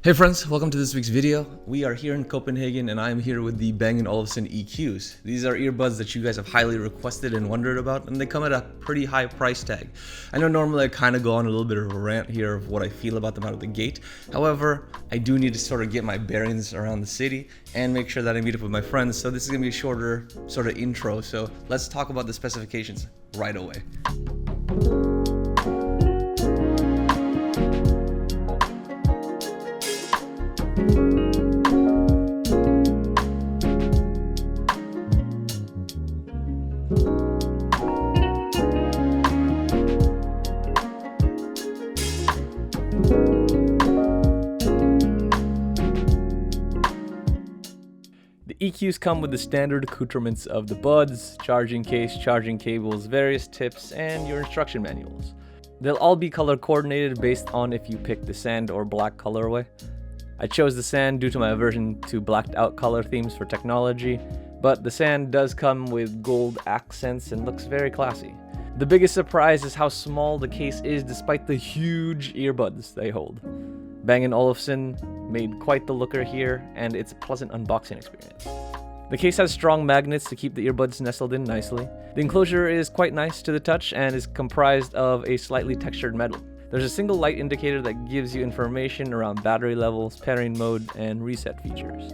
Hey friends, welcome to this week's video. We are here in Copenhagen and I am here with the Bang Olufsen EQs. These are earbuds that you guys have highly requested and wondered about, and they come at a pretty high price tag. I know normally I kind of go on a little bit of a rant here of what I feel about them out of the gate. However, I do need to sort of get my bearings around the city and make sure that I meet up with my friends. So this is going to be a shorter sort of intro. So let's talk about the specifications right away. The EQs come with the standard accoutrements of the buds, charging case, charging cables, various tips, and your instruction manuals. They'll all be color coordinated based on if you pick the sand or black colorway. I chose the sand due to my aversion to blacked out color themes for technology, but the sand does come with gold accents and looks very classy. The biggest surprise is how small the case is despite the huge earbuds they hold. Bang & Olufsen made quite the looker here, and it's a pleasant unboxing experience. The case has strong magnets to keep the earbuds nestled in nicely. The enclosure is quite nice to the touch and is comprised of a slightly textured metal. There's a single light indicator that gives you information around battery levels, pairing mode, and reset features.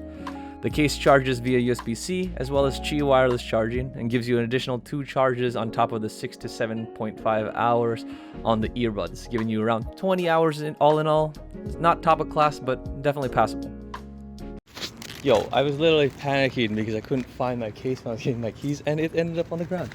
The case charges via USB-C as well as Qi wireless charging and gives you an additional 2 charges on top of the 6 to 7.5 hours on the earbuds, giving you around 20 hours in all. It's not top of class, but definitely passable. Yo, I was literally panicking because I couldn't find my case when I was getting my keys and it ended up on the ground.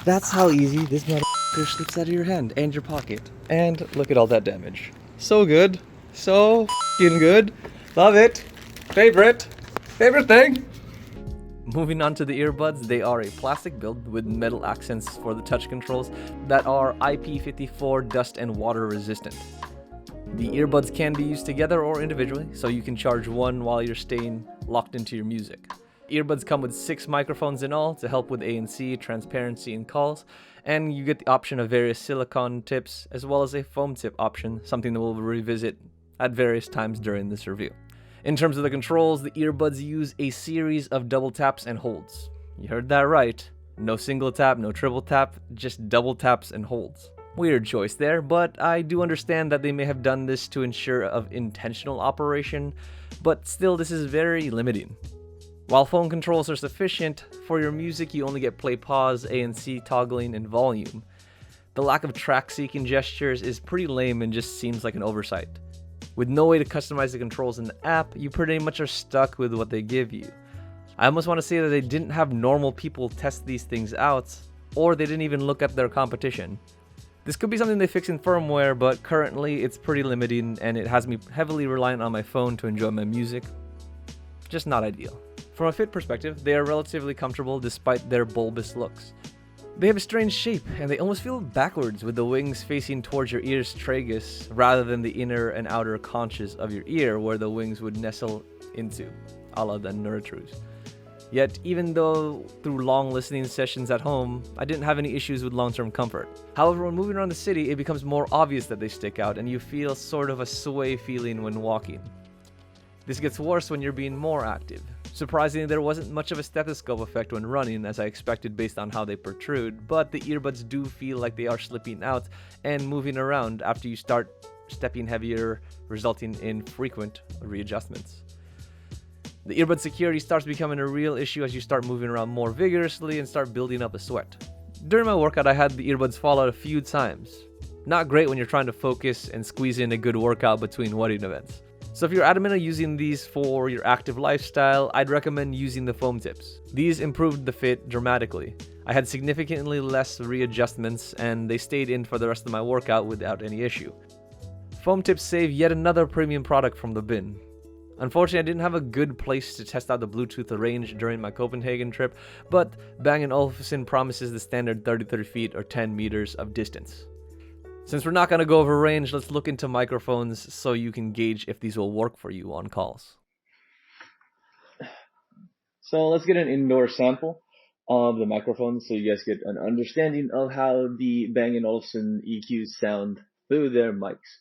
That's how easy this motherfucker slips out of your hand and your pocket. And look at all that damage. So good. So f***ing good. Love it. Favorite thing. Moving on to the earbuds, they are a plastic build with metal accents for the touch controls that are IP54 dust and water resistant. The earbuds can be used together or individually, so you can charge one while you're staying locked into your music. Earbuds come with 6 microphones in all to help with ANC, transparency, and calls, and you get the option of various silicone tips as well as a foam tip option, something that we'll revisit at various times during this review. In terms of the controls, the earbuds use a series of double taps and holds. You heard that right. No single tap, no triple tap, just double taps and holds. Weird choice there, but I do understand that they may have done this to ensure of intentional operation, but still this is very limiting. While phone controls are sufficient, for your music you only get play, pause, ANC toggling, and volume. The lack of track seeking gestures is pretty lame and just seems like an oversight. With no way to customize the controls in the app, you pretty much are stuck with what they give you. I almost want to say that they didn't have normal people test these things out, or they didn't even look at their competition. This could be something they fix in firmware, but currently it's pretty limiting and it has me heavily reliant on my phone to enjoy my music. Just not ideal. From a fit perspective, they are relatively comfortable despite their bulbous looks. They have a strange shape, and they almost feel backwards with the wings facing towards your ear's tragus rather than the inner and outer conches of your ear where the wings would nestle into, a la the Nuratrus. Yet, even though through long listening sessions at home, I didn't have any issues with long-term comfort. However, when moving around the city, it becomes more obvious that they stick out, and you feel sort of a sway feeling when walking. This gets worse when you're being more active. Surprisingly, there wasn't much of a stethoscope effect when running, as I expected based on how they protrude, but the earbuds do feel like they are slipping out and moving around after you start stepping heavier, resulting in frequent readjustments. The earbud security starts becoming a real issue as you start moving around more vigorously and start building up a sweat. During my workout, I had the earbuds fall out a few times. Not great when you're trying to focus and squeeze in a good workout between wedding events. So if you're adamant on using these for your active lifestyle, I'd recommend using the foam tips. These improved the fit dramatically. I had significantly less readjustments and they stayed in for the rest of my workout without any issue. Foam tips save yet another premium product from the bin. Unfortunately, I didn't have a good place to test out the Bluetooth range during my Copenhagen trip, but Bang & Olufsen promises the standard 33 feet or 10 meters of distance. Since we're not going to go over range, let's look into microphones so you can gauge if these will work for you on calls. So let's get an indoor sample of the microphones so you guys get an understanding of how the Bang & Olufsen EQs sound through their mics.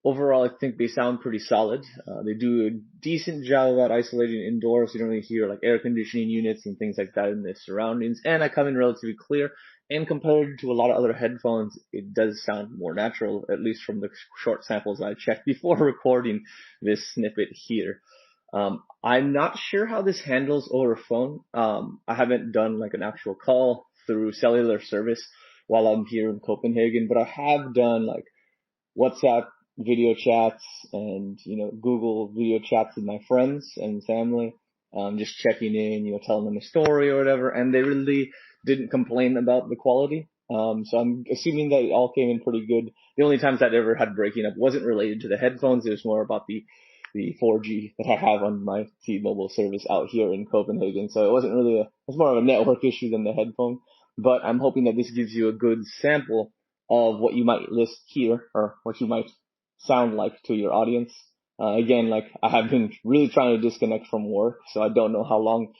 overall, I think they sound pretty solid. They do a decent job at isolating indoors. You don't really hear like air conditioning units and things like that in the surroundings. And I come in relatively clear. And compared to a lot of other headphones, it does sound more natural, at least from the short samples I checked before recording this snippet here. I'm not sure how this handles over phone. I haven't done like an actual call through cellular service while I'm here in Copenhagen, but I have done like WhatsApp video chats and, Google video chats with my friends and family. Just checking in, telling them a story or whatever, and they really didn't complain about the quality. So I'm assuming that it all came in pretty good. The only times that ever had breaking up wasn't related to the headphones. It was more about the 4G that I have on my T-Mobile service out here in Copenhagen. So it wasn't really it's more of a network issue than the headphone. But I'm hoping that this gives you a good sample of what you might list here, or what you might sound like to your audience. Again, like I have been really trying to disconnect from work, so I don't know how long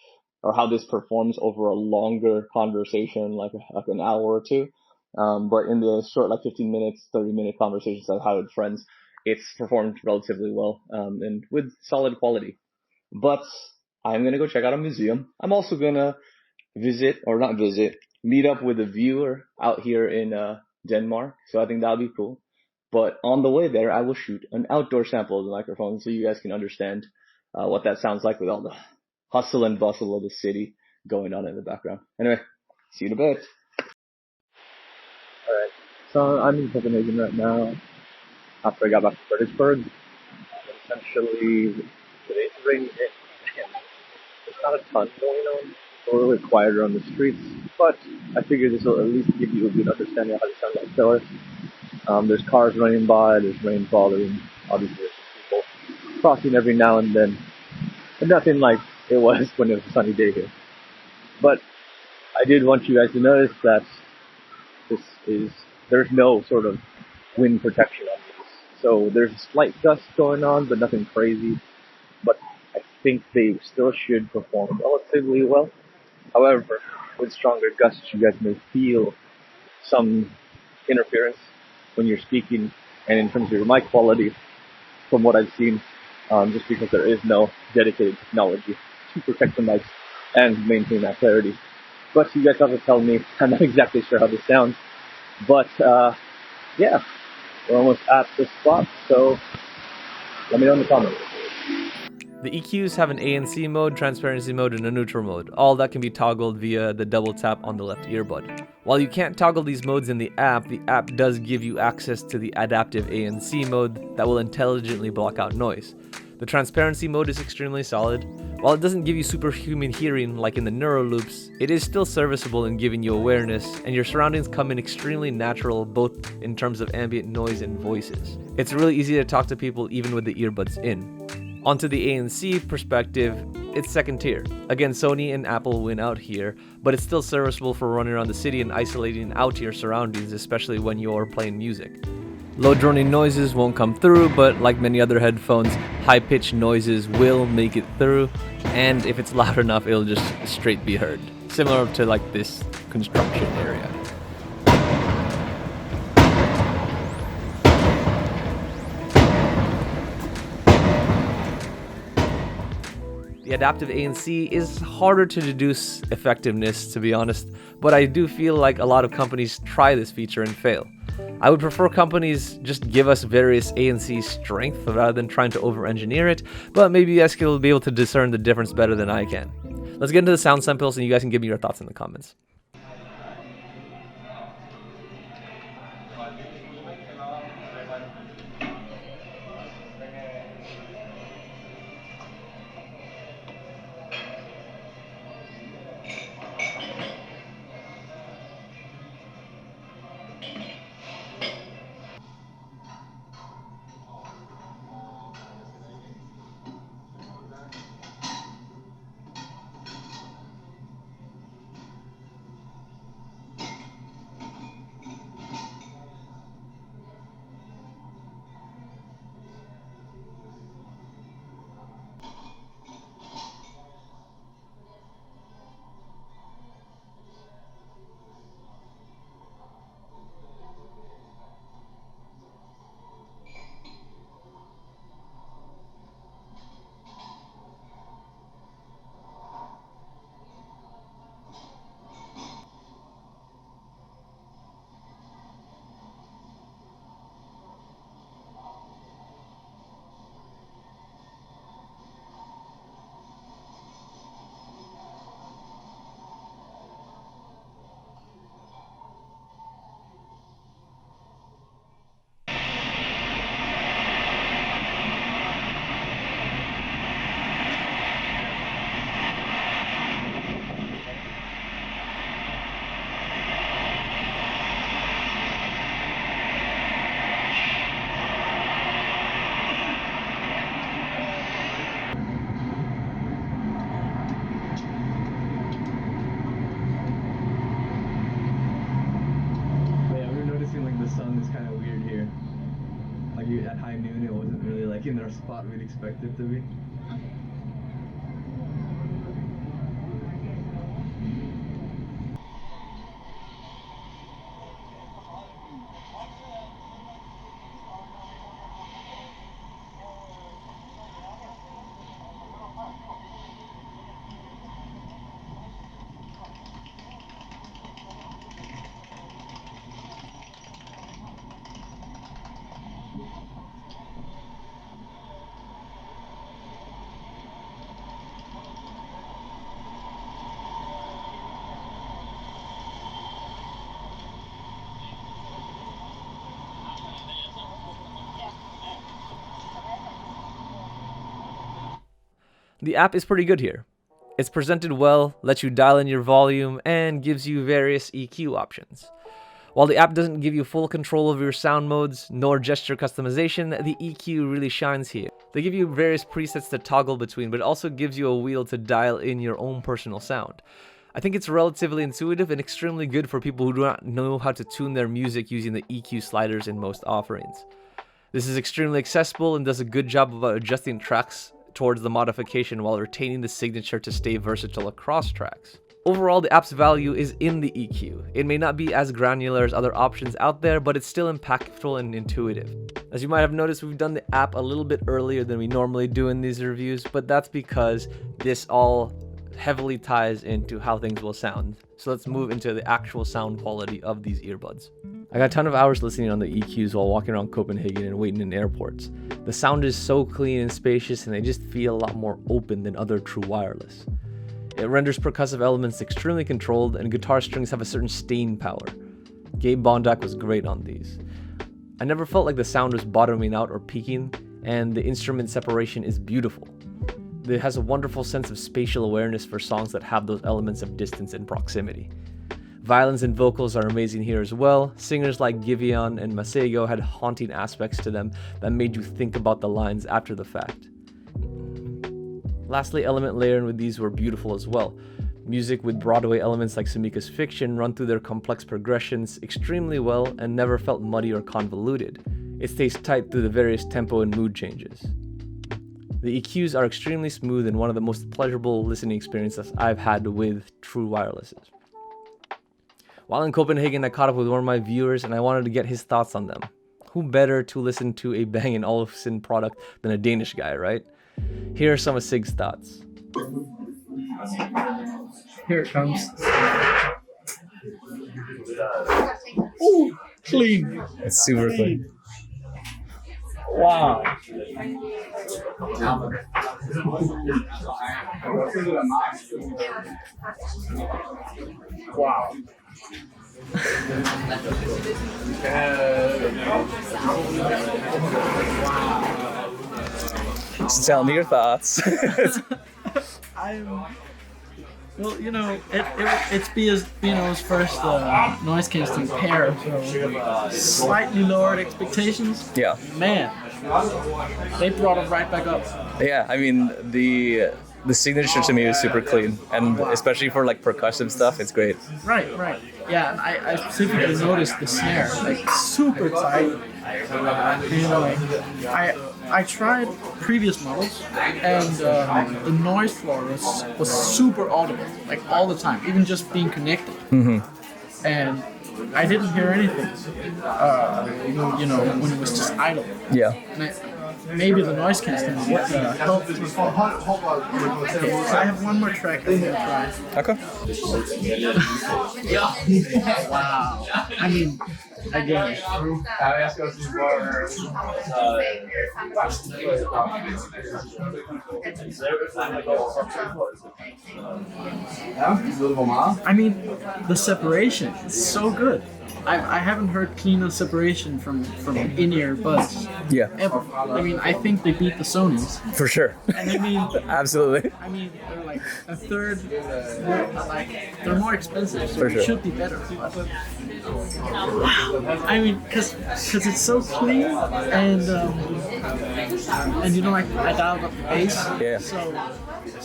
or how this performs over a longer conversation, like an hour or two. But in the short, like 15 minutes, 30-minute conversations I've had with friends, it's performed relatively well, and with solid quality. But I'm going to go check out a museum. I'm also going to meet up with a viewer out here in Denmark. So I think that'll be cool. But on the way there, I will shoot an outdoor sample of the microphone so you guys can understand what that sounds like with all the hustle and bustle of the city going on in the background. Anyway, see you in a bit. Alright, so I'm in Copenhagen right now after I got back to Frederiksberg. Essentially, today's a rainy day, and there's not a ton going on. It's a little bit quieter on the streets, but I figure this will at least give you a good understanding of how they sound outdoors. There's cars running by, there's rain falling, obviously there's people crossing every now and then, but nothing like it was when it was a sunny day here. But I did want you guys to notice that there's no sort of wind protection on these. So there's a slight gust going on, but nothing crazy. But I think they still should perform relatively well. However, with stronger gusts, you guys may feel some interference when you're speaking, and in terms of your mic quality, from what I've seen, just because there is no dedicated technology to protect the mics and maintain that clarity. But you guys have to tell me. I'm not exactly sure how this sounds, but yeah, we're almost at the spot, so let me know in the comments. The EQs have an ANC mode, transparency mode, and a neutral mode, all that can be toggled via the double tap on the left earbud. While you can't toggle these modes in the app does give you access to the adaptive ANC mode that will intelligently block out noise. The transparency mode is extremely solid. While it doesn't give you superhuman hearing like in the neural loops, it is still serviceable in giving you awareness, and your surroundings come in extremely natural both in terms of ambient noise and voices. It's really easy to talk to people even with the earbuds in. Onto the ANC perspective, it's second tier. Again, Sony and Apple win out here, but it's still serviceable for running around the city and isolating out your surroundings, especially when you're playing music. Low droning noises won't come through, but like many other headphones, high-pitched noises will make it through, and if it's loud enough, it'll just straight be heard. Similar to like this construction area. The adaptive ANC is harder to deduce effectiveness, to be honest, but I do feel like a lot of companies try this feature and fail. I would prefer companies just give us various ANC strength rather than trying to over-engineer it, but maybe you guys will be able to discern the difference better than I can. Let's get into the sound samples and you guys can give me your thoughts in the comments. at high noon it wasn't really like in their spot we'd expect it to be. The app is pretty good here. It's presented well, lets you dial in your volume, and gives you various EQ options. While the app doesn't give you full control over your sound modes, nor gesture customization, the EQ really shines here. They give you various presets to toggle between, but it also gives you a wheel to dial in your own personal sound. I think it's relatively intuitive and extremely good for people who do not know how to tune their music using the EQ sliders in most offerings. This is extremely accessible and does a good job of adjusting tracks towards the modification while retaining the signature to stay versatile across tracks. Overall, the app's value is in the EQ. It may not be as granular as other options out there, but it's still impactful and intuitive. As you might have noticed, we've done the app a little bit earlier than we normally do in these reviews, but that's because this all heavily ties into how things will sound. So let's move into the actual sound quality of these earbuds. I got a ton of hours listening on the EQs while walking around Copenhagen and waiting in airports. The sound is so clean and spacious, and they just feel a lot more open than other true wireless. It renders percussive elements extremely controlled, and guitar strings have a certain staying power. Gabe Bondak was great on these. I never felt like the sound was bottoming out or peaking, and the instrument separation is beautiful. It has a wonderful sense of spatial awareness for songs that have those elements of distance and proximity. Violins and vocals are amazing here as well. Singers like Giveon and Masego had haunting aspects to them that made you think about the lines after the fact. Lastly, element layering with these were beautiful as well. Music with Broadway elements like Sumika's Fiction run through their complex progressions extremely well and never felt muddy or convoluted. It stays tight through the various tempo and mood changes. The EQs are extremely smooth and one of the most pleasurable listening experiences I've had with true wirelesses. While in Copenhagen, I caught up with one of my viewers and I wanted to get his thoughts on them. Who better to listen to a Bang & Olufsen product than a Danish guy, right? Here are some of Sig's thoughts. Here it comes. Ooh, clean. It's super clean. Wow. Wow. Just tell me your thoughts. Well, you know, it's B&O's first noise cancelling pair, so slightly lowered expectations. Yeah. Man, they brought it right back up. Yeah, I mean, the signature to me is super clean, and especially for like percussive stuff, it's great. Right. Yeah, and I specifically noticed the snare, like super tight. You know, I tried previous models, and the noise floor was super audible, like all the time, even just being connected. Mm-hmm. And I didn't hear anything, you know, when it was just idle. Yeah. And maybe the noise cancelling helped. Okay, so I have one more track I'm gonna try. Okay. Wow. I mean, again. I mean, the separation is so good. I haven't heard cleaner separation from in-ear buds. Yeah. Ever. I mean, I think they beat the Sonys. For sure. And I mean, absolutely. I mean, they're like a third. They're more expensive, so For it sure. should be better. But, wow. I mean, because it's so clean, and you know, I dialed up the bass. Yeah.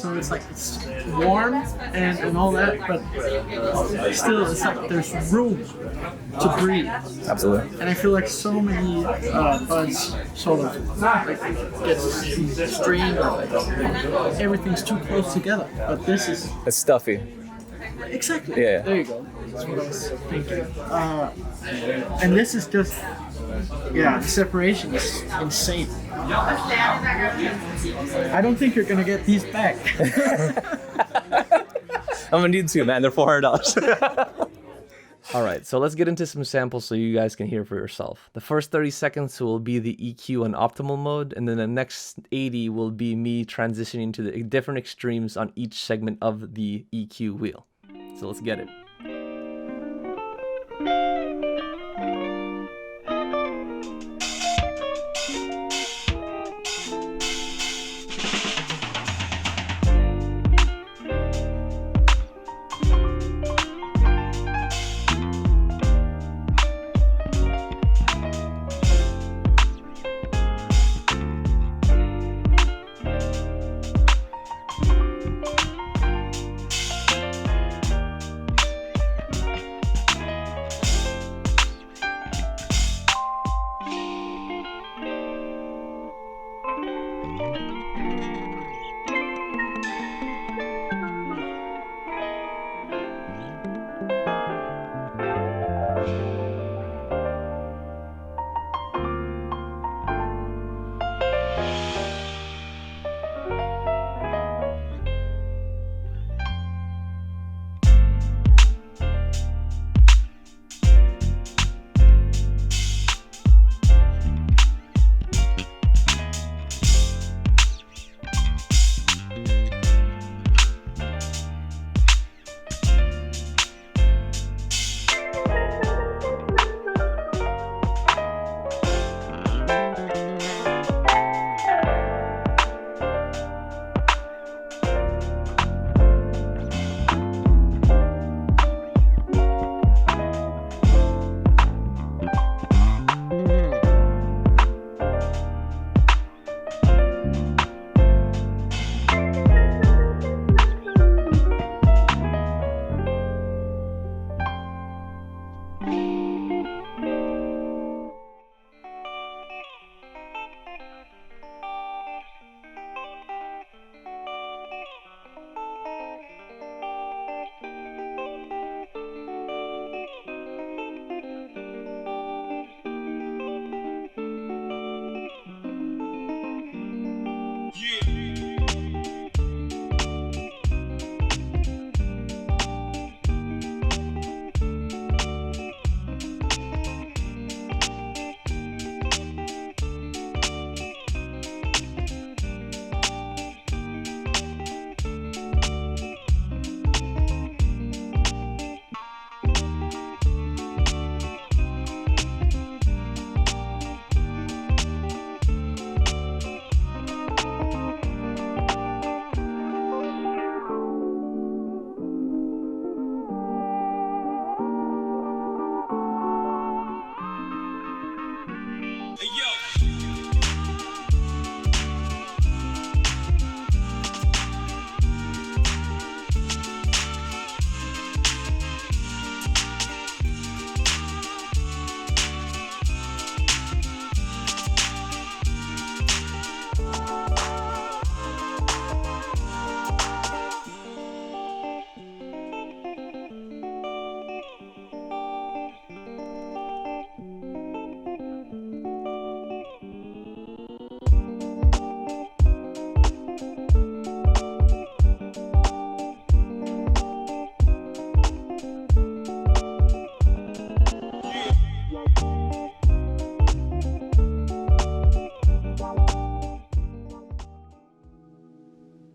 So it's like it's warm and all that, but still it's like there's room to breathe. Absolutely. And I feel like so many buds sort of like get strained or like everything's too close together. But this is It's stuffy. exactly. Yeah. There you go. That's what I was thinking. And this is just the separation is insane. I don't think you're gonna get these back. I'm gonna need to, man. They're $400. All right, so let's get into some samples so you guys can hear for yourself. The first 30 seconds will be the EQ and optimal mode, and then the next 80 will be me transitioning to the different extremes on each segment of the EQ wheel. So let's get it.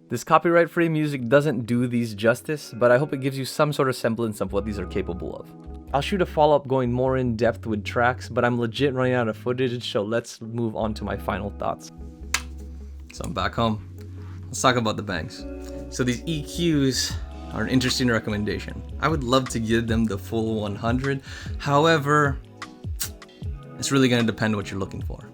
This copyright-free music doesn't do these justice, but I hope it gives you some sort of semblance of what these are capable of. I'll shoot a follow-up going more in depth with tracks, but I'm legit running out of footage, so let's move on to my final thoughts. So I'm back home. Let's talk about the bangs. So these EQs are an interesting recommendation. I would love to give them the full 100. However, it's really going to depend what you're looking for.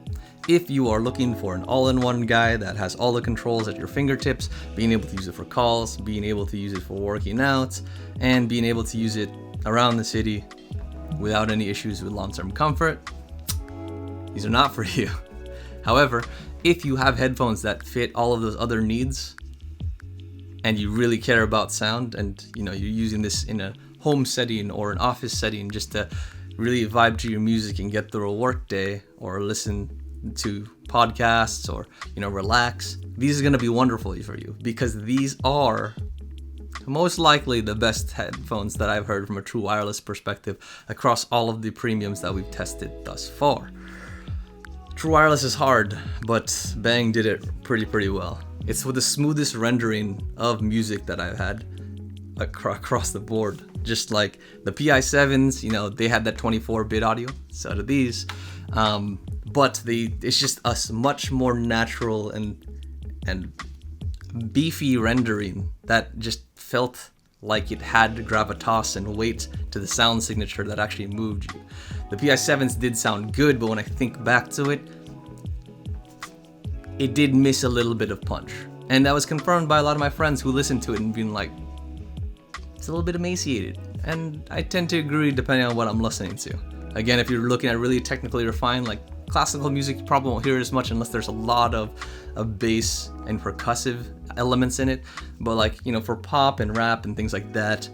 If you are looking for an all-in-one guy that has all the controls at your fingertips, being able to use it for calls, being able to use it for working out, and being able to use it around the city without any issues with long-term comfort, these are not for you. However, if you have headphones that fit all of those other needs, and you really care about sound, and you're using this in a home setting or an office setting just to really vibe to your music and get through a work day or listen to podcasts or relax, these are going to be wonderful for you, because these are most likely the best headphones that I've heard from a true wireless perspective across all of the premiums that we've tested thus far. True wireless is hard, but Bang did it pretty well. It's with the smoothest rendering of music that I've had across the board. Just like the PI7s, they had that 24-bit audio, so do these. But it's just a much more natural and beefy rendering that just felt like it had gravitas and weight to the sound signature that actually moved you. The PI7s did sound good, but when I think back to it, it did miss a little bit of punch. And that was confirmed by a lot of my friends who listened to it and being like, it's a little bit emaciated. And I tend to agree depending on what I'm listening to. Again, if you're looking at really technically refined, like classical music, you probably won't hear it as much unless there's a lot of bass and percussive elements in it. But for pop and rap and things like that,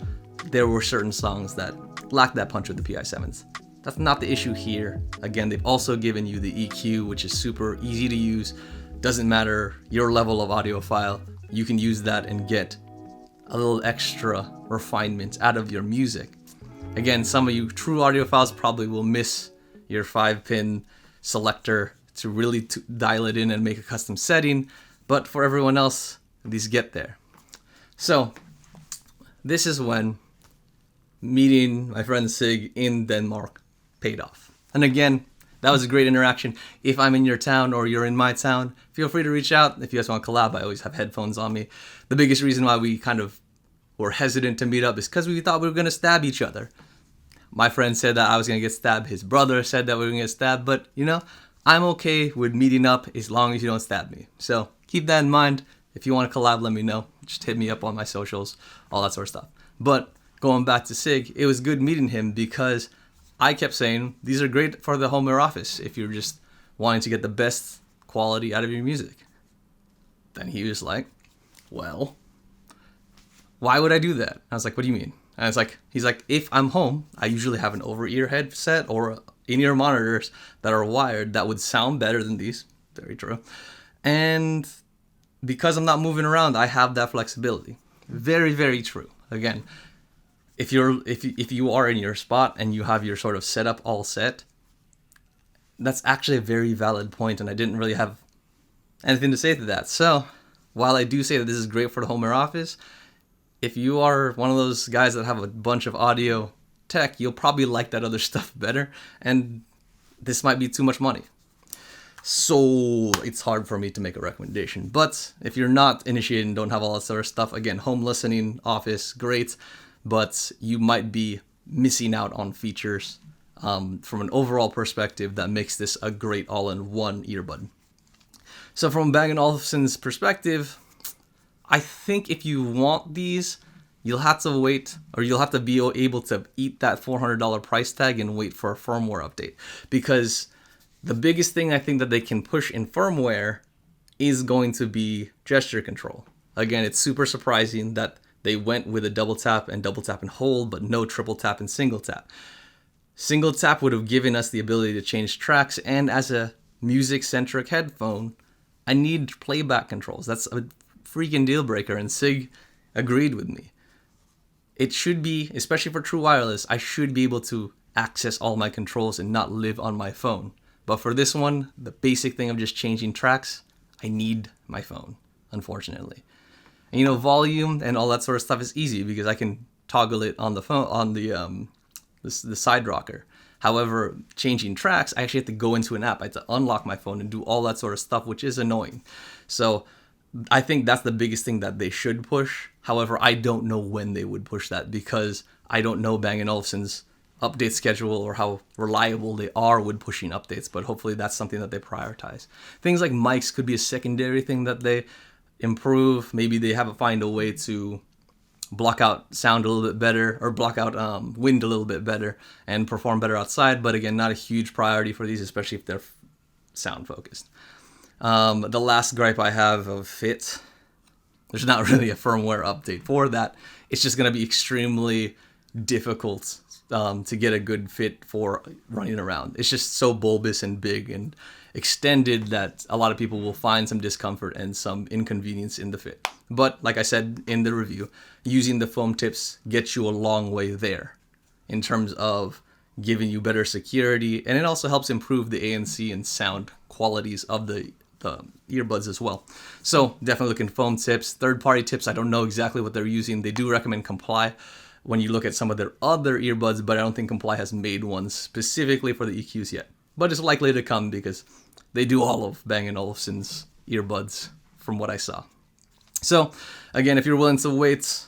there were certain songs that lacked that punch with the PI7s. That's not the issue here. Again, they've also given you the EQ, which is super easy to use. Doesn't matter your level of audiophile, you can use that and get a little extra refinement out of your music. Again, some of you true audiophiles probably will miss your 5-pin selector to really dial it in and make a custom setting, but for everyone else, these get there. So this is when meeting my friend Sig in Denmark paid off. And again, that was a great interaction. If I'm in your town or you're in my town, feel free to reach out. If you guys want to collab, I always have headphones on me. The biggest reason why we kind of were hesitant to meet up is because we thought we were going to stab each other. My friend said that I was going to get stabbed. His brother said that we were going to get stabbed. But, I'm okay with meeting up as long as you don't stab me. So keep that in mind. If you want to collab, let me know. Just hit me up on my socials, all that sort of stuff. But going back to Sig, it was good meeting him because I kept saying these are great for the home or office if you're just wanting to get the best quality out of your music. Then he was like, well, why would I do that? I was like, what do you mean? And he's like, if I'm home, I usually have an over-ear headset or in-ear monitors that are wired that would sound better than these. Very true. And because I'm not moving around, I have that flexibility. Very, very true. Again, if you are in your spot and you have your sort of setup all set, that's actually a very valid point, and I didn't really have anything to say to that. So while I do say that this is great for the home or office, if you are one of those guys that have a bunch of audio tech, you'll probably like that other stuff better, and this might be too much money. So it's hard for me to make a recommendation. But if you're not initiated and don't have all that sort of stuff, again, home listening, office, great, but you might be missing out on features from an overall perspective that makes this a great all-in-one earbud. So from Bang Olufsen's perspective, I think if you want these, you'll have to wait, or you'll have to be able to eat that $400 price tag and wait for a firmware update. Because the biggest thing I think that they can push in firmware is going to be gesture control. Again, it's super surprising that they went with a double tap and hold, but no triple tap and single tap. Single tap would have given us the ability to change tracks, and as a music-centric headphone, I need playback controls. That's a freaking deal breaker, and Sig agreed with me. It should be, especially for true wireless, I should be able to access all my controls and not live on my phone. But for this one, the basic thing of just changing tracks, I need my phone, unfortunately. And volume and all that sort of stuff is easy because I can toggle it on the phone, on the side rocker. However, changing tracks, I actually have to go into an app. I have to unlock my phone and do all that sort of stuff, which is annoying. So I think that's the biggest thing that they should push. However, I don't know when they would push that because I don't know Bang & Olufsen's update schedule or how reliable they are with pushing updates, but hopefully that's something that they prioritize. Things like mics could be a secondary thing that they improve. Maybe they find a way to block out sound a little bit better, or block out wind a little bit better and perform better outside. But again, not a huge priority for these, especially if they're sound focused. The last gripe I have of fit, there's not really a firmware update for that. It's just going to be extremely difficult to get a good fit for running around. It's just so bulbous and big and extended that a lot of people will find some discomfort and some inconvenience in the fit. But like I said in the review, using the foam tips gets you a long way there in terms of giving you better security, and it also helps improve the ANC and sound qualities of the earbuds as well. So definitely look in foam tips. Third-party tips, I don't know exactly what they're using. They do recommend Comply when you look at some of their other earbuds, but I don't think Comply has made one specifically for the EQs yet. But it's likely to come because they do all of Bang & Olufsen's earbuds from what I saw. So again, if you're willing to wait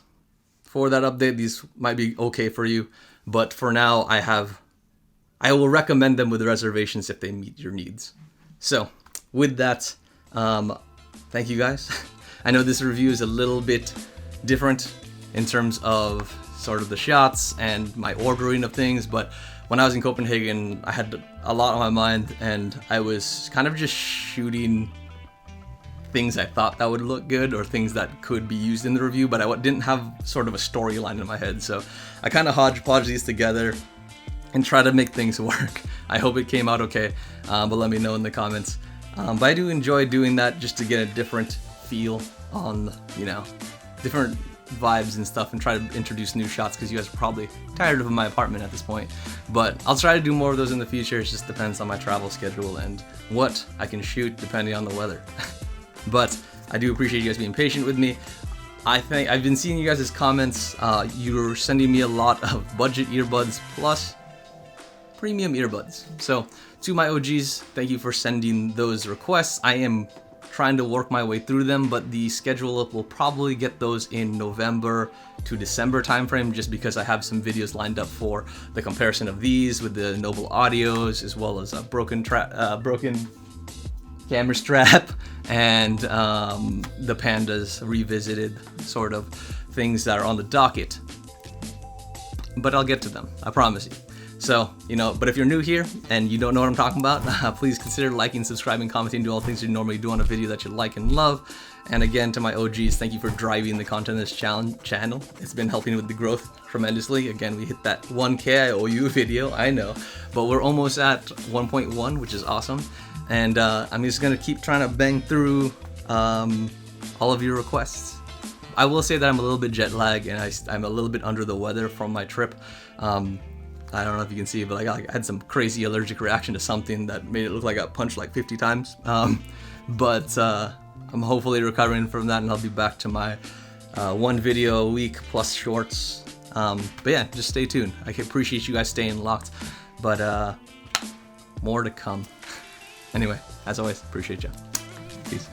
for that update, these might be okay for you. But for now, I will recommend them with reservations if they meet your needs. So with that, thank you guys. I know this review is a little bit different in terms of sort of the shots and my ordering of things, but when I was in Copenhagen, I had a lot on my mind and I was kind of just shooting things I thought that would look good or things that could be used in the review, but I didn't have sort of a storyline in my head. So I kind of hodgepodge these together and try to make things work. I hope it came out okay, but let me know in the comments. But I do enjoy doing that just to get a different feel on, different vibes and stuff, and try to introduce new shots because you guys are probably tired of my apartment at this point. But I'll try to do more of those in the future. It just depends on my travel schedule and what I can shoot depending on the weather. But I do appreciate you guys being patient with me. I think I've been seeing you guys' comments. You're sending me a lot of budget earbuds plus premium earbuds. So to my OGs, thank you for sending those requests. I am trying to work my way through them, but the schedule will probably get those in November to December timeframe, just because I have some videos lined up for the comparison of these with the Noble Audios, as well as a broken camera strap and the Pandas revisited sort of things that are on the docket. But I'll get to them, I promise you. So, but if you're new here and you don't know what I'm talking about, please consider liking, subscribing, commenting, do all the things you normally do on a video that you like and love. And again, to my OGs, thank you for driving the content of this channel. It's been helping with the growth tremendously. Again, we hit that 1K, I owe you a video, I know. But we're almost at 1.1, which is awesome. And I'm just going to keep trying to bang through all of your requests. I will say that I'm a little bit jet lagged and I'm a little bit under the weather from my trip. I don't know if you can see, but I had some crazy allergic reaction to something that made it look like I got punched like 50 times. But I'm hopefully recovering from that, and I'll be back to my one video a week plus shorts. But yeah, just stay tuned. I appreciate you guys staying locked, but more to come. Anyway, as always, appreciate you. Peace.